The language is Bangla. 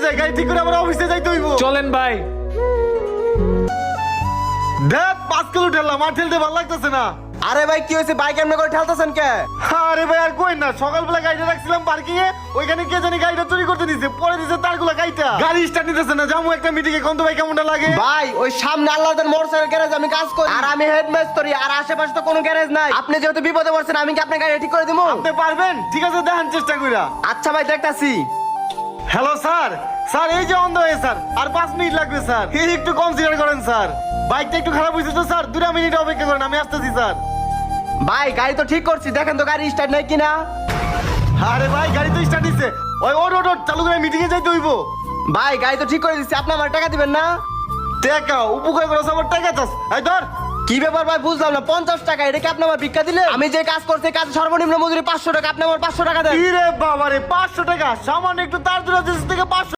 যাই, গাড়ি ঠিক করে আমরা অফিসে যাইতে হইব। চলেন ভাই। দেখ 5 কিলো ঠেললাম, আর ঠেলতে ভালো লাগতেছে না। আরে ভাই কি হয়েছে, বাইক এমনি করে ঠেলতেছেন কে? আরে ভাই আর কই না, সকালবেলা গাড়িটা রাখছিলাম পার্কিং এ, ওইখানে কে জানি গাড়িটা চুরি করতে দিছে, পরে দিছে তারগুলা গাড়িটা। গাড়ি স্টার্ট নিতেছে না, যাবো একটা মিটিং এ, কোন তো ভাই কেমনটা লাগে? ভাই ওই সামনে আল্লাহদের মোটরসাইকেল গ্যারেজ আমি কাজ করি, আর আমি হেড মিস্ত্রি, আর আশেপাশে তো কোনো গ্যারেজ নাই। আপনি যেহেতু বিপদে পড়ছেন, আমি কি আপনার গাড়ি ঠিক করে দিব? আপনি পারবেন? ঠিক আছে, দেখান চেষ্টা কইরা। আচ্ছা ভাই দেখতাছি। হ্যালো স্যার, স্যার এই যে অন্ধ হয়ে স্যার, আর 5 মিনিট লাগবে স্যার, এই একটু কনসিডার করেন স্যার। বাইকটা একটু খারাপ হয়েছে তো স্যার, 2 মিনিট অপেক্ষা করেন, আমি আসতেছি স্যার। ভাই গাড়ি তো ঠিক করছি, দেখেন তো গাড়ি স্টার্ট নাই কিনা। আরে ভাই গাড়ি তো স্টার্ট দিচ্ছে, ওই ওট ওট ওট, চালু করে মিটিং এ যাইতে হইব। ভাই গাড়ি তো ঠিক করে দিচ্ছি, আপনি আমার টাকা দিবেন না? টাকা উপকার করে আমার টাকা চাস, এই ধর। কি ব্যাপার ভাই বুঝলাম না, 50 টাকা এটা কি আপনি আমার ভিক্ষা দিলে? আমি যে কাজ করছি কাজ সর্বনিম্ন মজুরি 500 টাকা, আপনি আমার 500 টাকা দেন। কি রে বাবা রে, 500 টাকা? সামান্য একটু তার দূরে থেকে 500